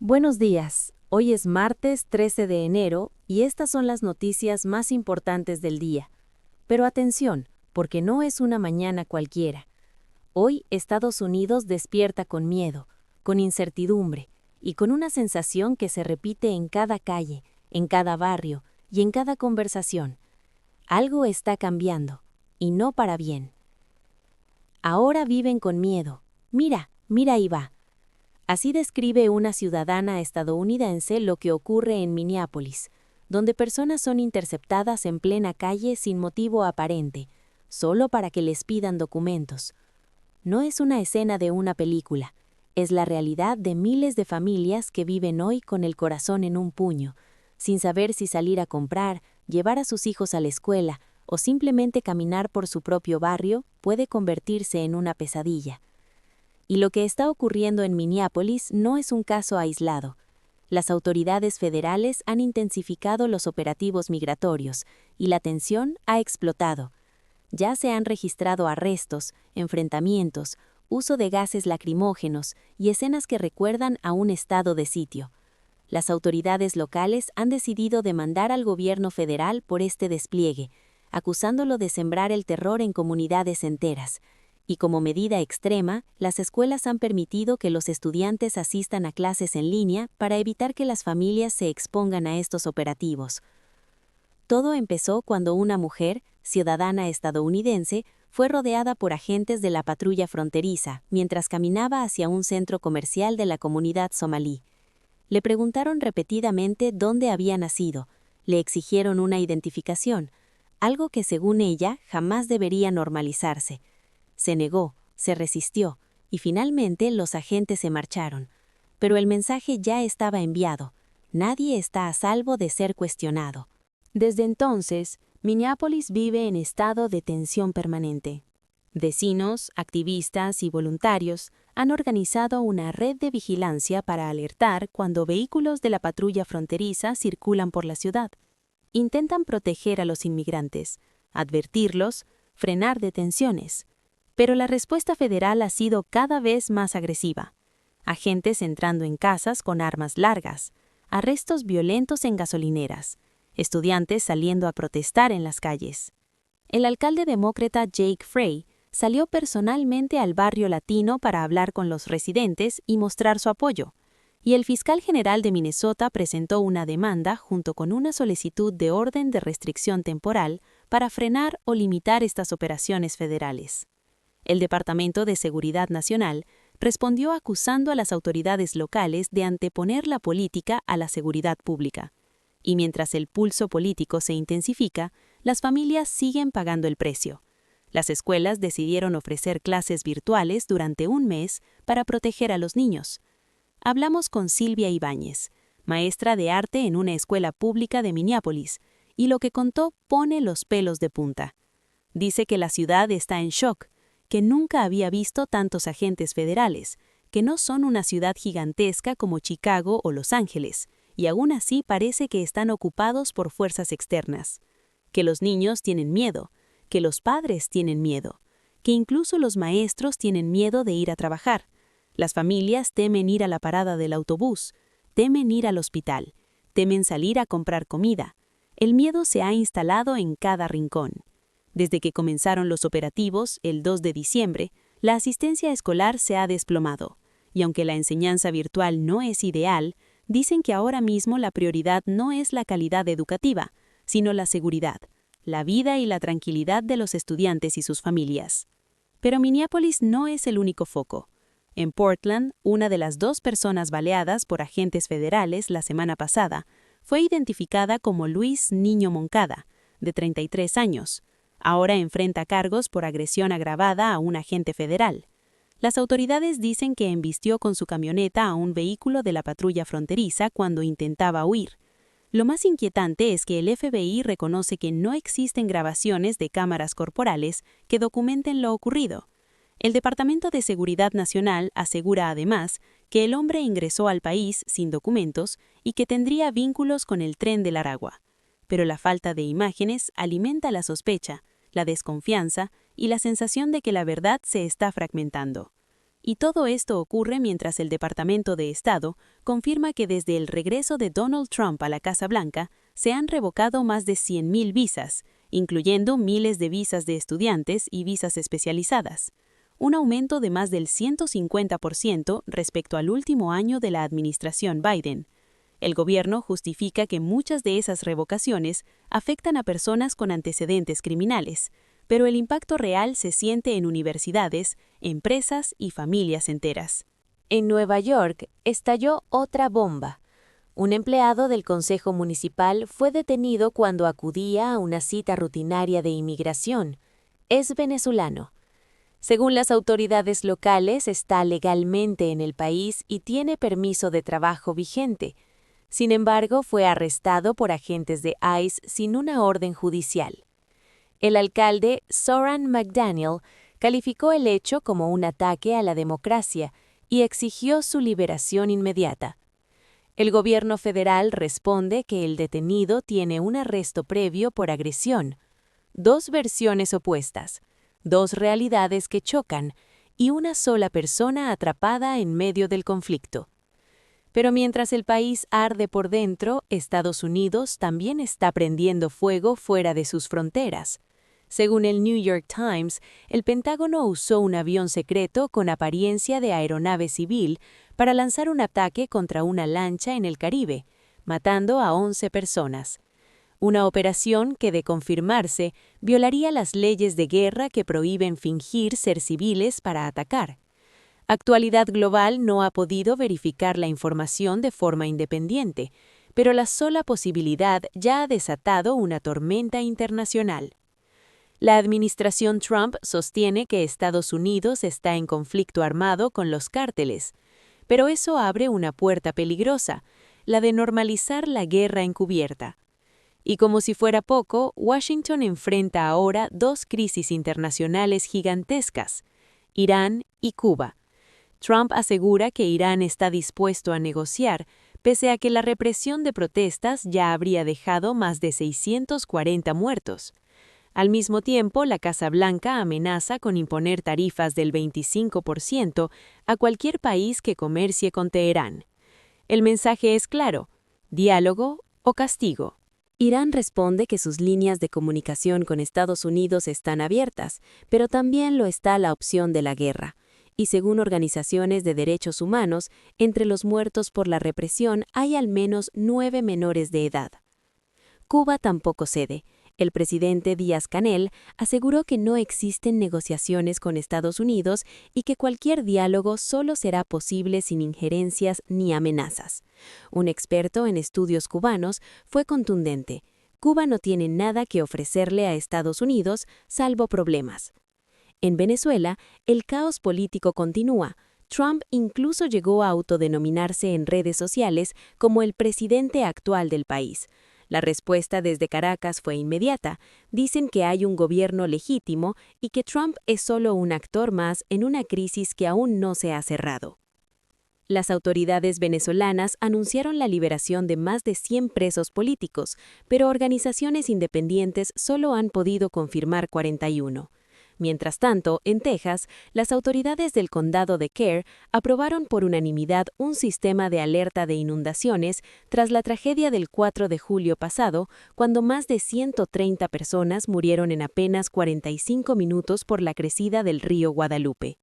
Buenos días. Hoy es martes 13 de enero y estas son las noticias más importantes del día. Pero atención, porque no es una mañana cualquiera. Hoy Estados Unidos despierta con miedo, con incertidumbre y con una sensación que se repite en cada calle, en cada barrio y en cada conversación. Algo está cambiando, y no para bien. Ahora viven con miedo. Mira, mira ahí va. Así describe una ciudadana estadounidense lo que ocurre en Minneapolis, donde personas son interceptadas en plena calle sin motivo aparente, solo para que les pidan documentos. No es una escena de una película, es la realidad de miles de familias que viven hoy con el corazón en un puño, sin saber si salir a comprar, llevar a sus hijos a la escuela o simplemente caminar por su propio barrio puede convertirse en una pesadilla. Y lo que está ocurriendo en Minneapolis no es un caso aislado. Las autoridades federales han intensificado los operativos migratorios y la tensión ha explotado. Ya se han registrado arrestos, enfrentamientos, uso de gases lacrimógenos y escenas que recuerdan a un estado de sitio. Las autoridades locales han decidido demandar al gobierno federal por este despliegue, acusándolo de sembrar el terror en comunidades enteras. Y como medida extrema, las escuelas han permitido que los estudiantes asistan a clases en línea para evitar que las familias se expongan a estos operativos. Todo empezó cuando una mujer, ciudadana estadounidense, fue rodeada por agentes de la patrulla fronteriza mientras caminaba hacia un centro comercial de la comunidad somalí. Le preguntaron repetidamente dónde había nacido, le exigieron una identificación, algo que según ella jamás debería normalizarse. Se negó, se resistió, y finalmente los agentes se marcharon. Pero el mensaje ya estaba enviado. Nadie está a salvo de ser cuestionado. Desde entonces, Minneapolis vive en estado de tensión permanente. Vecinos, activistas y voluntarios han organizado una red de vigilancia para alertar cuando vehículos de la patrulla fronteriza circulan por la ciudad. Intentan proteger a los inmigrantes, advertirlos, frenar detenciones. Pero la respuesta federal ha sido cada vez más agresiva. Agentes entrando en casas con armas largas, arrestos violentos en gasolineras, estudiantes saliendo a protestar en las calles. El alcalde demócrata Jake Frey salió personalmente al barrio latino para hablar con los residentes y mostrar su apoyo, y el fiscal general de Minnesota presentó una demanda junto con una solicitud de orden de restricción temporal para frenar o limitar estas operaciones federales. El Departamento de Seguridad Nacional respondió acusando a las autoridades locales de anteponer la política a la seguridad pública. Y mientras el pulso político se intensifica, las familias siguen pagando el precio. Las escuelas decidieron ofrecer clases virtuales durante un mes para proteger a los niños. Hablamos con Silvia Ibáñez, maestra de arte en una escuela pública de Minneapolis, y lo que contó pone los pelos de punta. Dice que la ciudad está en shock, que nunca había visto tantos agentes federales, que no son una ciudad gigantesca como Chicago o Los Ángeles, y aún así parece que están ocupados por fuerzas externas. Que los niños tienen miedo, que los padres tienen miedo, que incluso los maestros tienen miedo de ir a trabajar. Las familias temen ir a la parada del autobús, temen ir al hospital, temen salir a comprar comida. El miedo se ha instalado en cada rincón. Desde que comenzaron los operativos, el 2 de diciembre, la asistencia escolar se ha desplomado, y aunque la enseñanza virtual no es ideal, dicen que ahora mismo la prioridad no es la calidad educativa, sino la seguridad, la vida y la tranquilidad de los estudiantes y sus familias. Pero Minneapolis no es el único foco. En Portland, una de las 2 personas baleadas por agentes federales la semana pasada fue identificada como Luis Niño Moncada, de 33 años. Ahora enfrenta cargos por agresión agravada a un agente federal. Las autoridades dicen que embistió con su camioneta a un vehículo de la patrulla fronteriza cuando intentaba huir. Lo más inquietante es que el FBI reconoce que no existen grabaciones de cámaras corporales que documenten lo ocurrido. El Departamento de Seguridad Nacional asegura además que el hombre ingresó al país sin documentos y que tendría vínculos con el Tren del Aragua. Pero la falta de imágenes alimenta la sospecha, la desconfianza y la sensación de que la verdad se está fragmentando. Y todo esto ocurre mientras el Departamento de Estado confirma que desde el regreso de Donald Trump a la Casa Blanca se han revocado más de 100.000 visas, incluyendo miles de visas de estudiantes y visas especializadas, un aumento de más del 150% respecto al último año de la administración Biden. El gobierno justifica que muchas de esas revocaciones afectan a personas con antecedentes criminales, pero el impacto real se siente en universidades, empresas y familias enteras. En Nueva York estalló otra bomba. Un empleado del Consejo Municipal fue detenido cuando acudía a una cita rutinaria de inmigración. Es venezolano. Según las autoridades locales, está legalmente en el país y tiene permiso de trabajo vigente. Sin embargo, fue arrestado por agentes de ICE sin una orden judicial. El alcalde Zoran McDaniel calificó el hecho como un ataque a la democracia y exigió su liberación inmediata. El gobierno federal responde que el detenido tiene un arresto previo por agresión. Dos versiones opuestas, dos realidades que chocan y una sola persona atrapada en medio del conflicto. Pero mientras el país arde por dentro, Estados Unidos también está prendiendo fuego fuera de sus fronteras. Según el New York Times, el Pentágono usó un avión secreto con apariencia de aeronave civil para lanzar un ataque contra una lancha en el Caribe, matando a 11 personas. Una operación que, de confirmarse, violaría las leyes de guerra que prohíben fingir ser civiles para atacar. Actualidad Global no ha podido verificar la información de forma independiente, pero la sola posibilidad ya ha desatado una tormenta internacional. La administración Trump sostiene que Estados Unidos está en conflicto armado con los cárteles, pero eso abre una puerta peligrosa, la de normalizar la guerra encubierta. Y como si fuera poco, Washington enfrenta ahora dos crisis internacionales gigantescas, Irán y Cuba. Trump asegura que Irán está dispuesto a negociar, pese a que la represión de protestas ya habría dejado más de 640 muertos. Al mismo tiempo, la Casa Blanca amenaza con imponer tarifas del 25% a cualquier país que comercie con Teherán. El mensaje es claro: diálogo o castigo. Irán responde que sus líneas de comunicación con Estados Unidos están abiertas, pero también lo está la opción de la guerra. Y según organizaciones de derechos humanos, entre los muertos por la represión hay al menos 9 menores de edad. Cuba tampoco cede. El presidente Díaz-Canel aseguró que no existen negociaciones con Estados Unidos y que cualquier diálogo solo será posible sin injerencias ni amenazas. Un experto en estudios cubanos fue contundente: Cuba no tiene nada que ofrecerle a Estados Unidos salvo problemas. En Venezuela, el caos político continúa. Trump incluso llegó a autodenominarse en redes sociales como el presidente actual del país. La respuesta desde Caracas fue inmediata. Dicen que hay un gobierno legítimo y que Trump es solo un actor más en una crisis que aún no se ha cerrado. Las autoridades venezolanas anunciaron la liberación de más de 100 presos políticos, pero organizaciones independientes solo han podido confirmar 41. Mientras tanto, en Texas, las autoridades del condado de Kerr aprobaron por unanimidad un sistema de alerta de inundaciones tras la tragedia del 4 de julio pasado, cuando más de 130 personas murieron en apenas 45 minutos por la crecida del río Guadalupe.